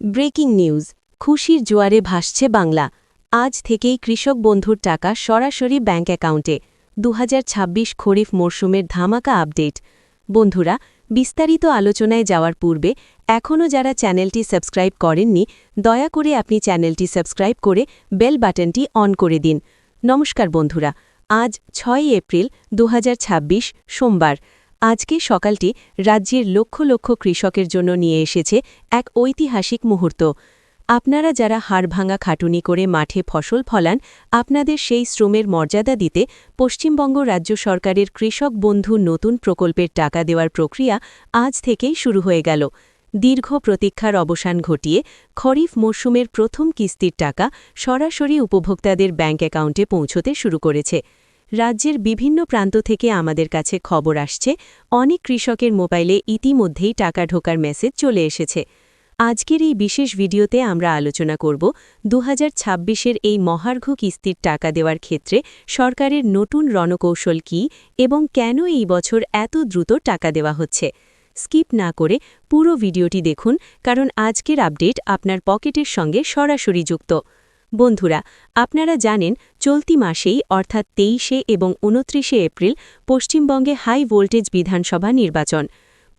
Breaking news, খুশির জোয়ারে ভাসছে বাংলা। আজ থেকেই কৃষক বন্ধুর টাকা সরাসরি ব্যাংক অ্যাকাউন্টে। ২০২৬ খরিফ মরশুমের ধামাকা আপডেট। বন্ধুরা, বিস্তারিত আলোচনায় যাওয়ার পূর্বে এখনও যারা চ্যানেলটি সাবস্ক্রাইব করেননি, দয়া করে আপনি চ্যানেলটি সাবস্ক্রাইব করে বেল বাটনটি অন করে দিন। নমস্কার বন্ধুরা, আজ ৬ এপ্রিল ২০২৬ সোমবার। আজকে সকালটি রাজ্যের লক্ষ লক্ষ কৃষকের জন্য নিয়ে এসেছে এক ঐতিহাসিক মুহূর্ত। আপনারা যারা হাড়ভাঙা খাটুনি করে মাঠে ফসল ফলান, আপনাদের সেই শ্রমের মর্যাদা দিতে পশ্চিমবঙ্গ রাজ্য সরকারের কৃষক বন্ধু নতুন প্রকল্পের টাকা দেওয়ার প্রক্রিয়া আজ থেকেই শুরু হয়ে গেল। দীর্ঘ প্রতীক্ষার অবসান ঘটিয়ে খরিফ মরশুমের প্রথম কিস্তির টাকা সরাসরি উপভোক্তাদের ব্যাংক অ্যাকাউন্টে পৌঁছতে শুরু করেছে। রাজ্যের বিভিন্ন প্রান্ত থেকে আমাদের কাছে খবর আসছে, অনেক কৃষকের মোবাইলে ইতিমধ্যেই টাকা ঢোকার মেসেজ চলে এসেছে। আজকের এই বিশেষ ভিডিওতে আমরা আলোচনা করব ২০২৬-এর এই মহার্ঘ কিস্তির টাকা দেওয়ার ক্ষেত্রে সরকারের নতুন রণকৌশল কী এবং কেন এই বছর এত দ্রুত টাকা দেওয়া হচ্ছে। স্কিপ না করে পুরো ভিডিওটি দেখুন, কারণ আজকের আপডেট আপনার পকেটের সঙ্গে সরাসরি যুক্ত। বন্ধুরা, আপনারা জানেন, চলতি মাসেই অর্থাৎ ২৩ এবং ২৯ এপ্রিল পশ্চিমবঙ্গে হাই ভোল্টেজ বিধানসভা নির্বাচন।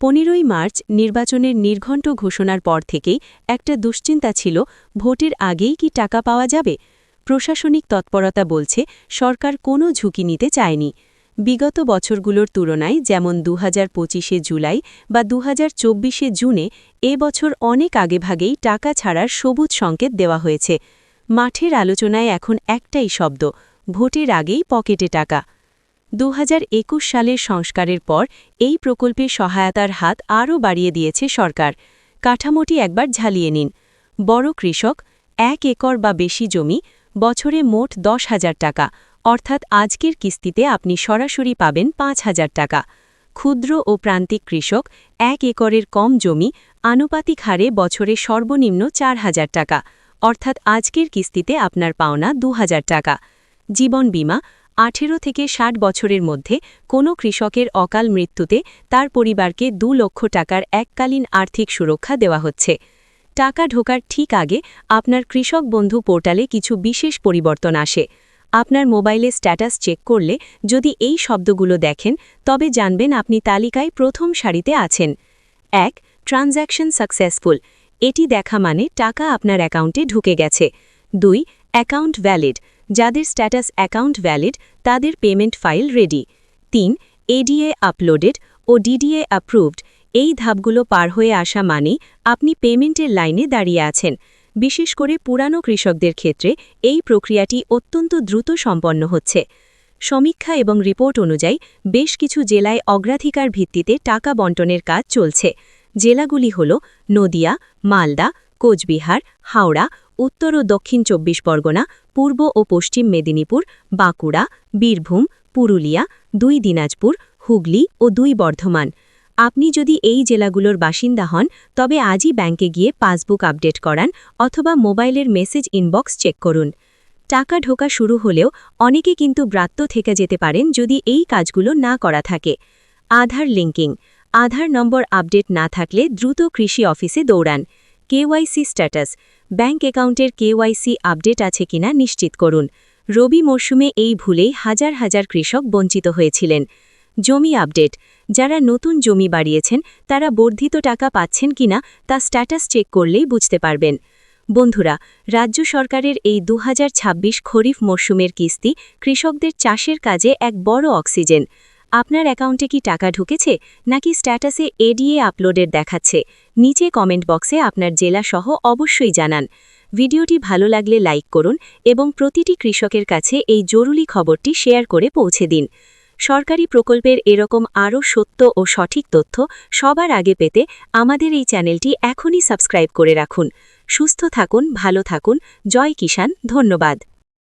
১৫ই মার্চ নির্বাচনের নির্ঘণ্ট ঘোষণার পর থেকেই একটা দুশ্চিন্তা ছিল, ভোটের আগেই কি টাকা পাওয়া যাবে। প্রশাসনিক তৎপরতা বলছে সরকার কোনো ঝুঁকি নিতে চায়নি। বিগত বছরগুলোর তুলনায়, যেমন ২০২৫-এ জুলাই বা ২০২৪-এ জুনে, এবছর অনেক আগেভাগেই টাকা ছাড়ার সবুজ সংকেত দেওয়া হয়েছে। মাঠের আলোচনায় এখন একটাই শব্দ, ভোটের আগেই পকেটে টাকা। ২০২১ সালের সংস্কারের পর এই প্রকল্পে সহায়তার হাত আরও বাড়িয়ে দিয়েছে সরকার। কাঠামোটি একবার ঝালিয়ে নিন। বড় কৃষক, ১ একর বা বেশি জমি, বছরে মোট ১০,০০০ টাকা, অর্থাৎ আজকের কিস্তিতে আপনি সরাসরি পাবেন ৫,০০০ টাকা। ক্ষুদ্র ও প্রান্তিক কৃষক, ১ একরের কম জমি, আনুপাতিক হারে বছরে সর্বনিম্ন ৪,০০০ টাকা, অর্থাৎ আজকের কিস্তিতে আপনার পাওনা ২,০০০ টাকা। জীবন বীমা, ১৮ থেকে ৬০ বছরের মধ্যে কোনো কৃষকের অকাল মৃত্যুতে তার পরিবারকে ২ লক্ষ টাকার এককালীন আর্থিক সুরক্ষা দেওয়া হচ্ছে। টাকা ঢোকার ঠিক আগে আপনার কৃষক বন্ধু পোর্টালে কিছু বিশেষ পরিবর্তন আসে। আপনার মোবাইলে স্ট্যাটাস চেক করলে যদি এই শব্দগুলো দেখেন, তবে জানবেন আপনি তালিকায় প্রথম সারিতে আছেন। ১. ট্রানজ্যাকশন সাকসেসফুল, এটি দেখা মানে টাকা আপনার অ্যাকাউন্টে ঢুকে গেছে। ২. অ্যাকাউন্ট ভ্যালিড, যাদের স্ট্যাটাস অ্যাকাউন্ট ভ্যালিড তাদের payment file ready. ৩. ADA uploaded ও ডিডিএ অ্যাপ্রুভড, এই ধাপগুলো পার হয়ে আসা মানেই আপনি পেমেন্টের লাইনে দাঁড়িয়ে আছেন। বিশেষ করে পুরানো কৃষকদের ক্ষেত্রে এই প্রক্রিয়াটি অত্যন্ত দ্রুত সম্পন্ন হচ্ছে। সমীক্ষা এবং রিপোর্ট অনুযায়ী বেশ কিছু জেলায় অগ্রাধিকার ভিত্তিতে টাকা বণ্টনের কাজ চলছে। জেলাগুলি হল নদিয়া, মালদা, কোচবিহার, হাওড়া, উত্তর ও দক্ষিণ ২৪ পরগনা, পূর্ব ও পশ্চিম মেদিনীপুর, বাঁকুড়া, বীরভূম, পুরুলিয়া, ২ দিনাজপুর, হুগলি ও ২ বর্ধমান। আপনি যদি এই জেলাগুলোর বাসিন্দা হন, তবে আজই ব্যাংকে গিয়ে পাসবুক আপডেট করান অথবা মোবাইলের মেসেজ ইনবক্স চেক করুন। টাকা ঢোকা শুরু হলেও অনেকে কিন্তু ব্রাত্য থেকে যেতে পারেন যদি এই কাজগুলো না করা থাকে। আধার লিঙ্কিং, আধার নম্বর আপডেট না থাকলে দ্রুত কৃষি অফিসে দৌড়ান। কেওয়াইসি স্ট্যাটাস, ব্যাংক অ্যাকাউন্টের কেওয়াইসি আপডেট আছে কিনা নিশ্চিত করুন। রবি মরশুমে এই ভুলেই হাজার হাজার কৃষক বঞ্চিত হয়েছিলেন। জমি আপডেট, যারা নতুন জমি বাড়িয়েছেন তারা বর্ধিত টাকা পাচ্ছেন কিনা তা স্ট্যাটাস চেক করলেই বুঝতে পারবেন। বন্ধুরা, রাজ্য সরকারের এই ২০২৬ খরিফ মরশুমের কিস্তি কৃষকদের চাষের কাজে এক বড় অক্সিজেন। আপনার অ্যাকাউন্টে কি টাকা ঢুকেছে, নাকি স্ট্যাটাসে এডিএ আপলোডের দেখাচ্ছে? নিচে কমেন্ট বক্সে আপনার জেলা সহ অবশ্যই জানান। ভিডিওটি ভালো লাগলে লাইক করুন এবং প্রতিটি কৃষকের কাছে এই জরুরি খবরটি শেয়ার করে পৌঁছে দিন। সরকারি প্রকল্পের এরকম আরও সত্য ও সঠিক তথ্য সবার আগে পেতে আমাদের এই চ্যানেলটি এখনই সাবস্ক্রাইব করে রাখুন। সুস্থ থাকুন, ভালো থাকুন। জয় কিষাণ, ধন্যবাদ।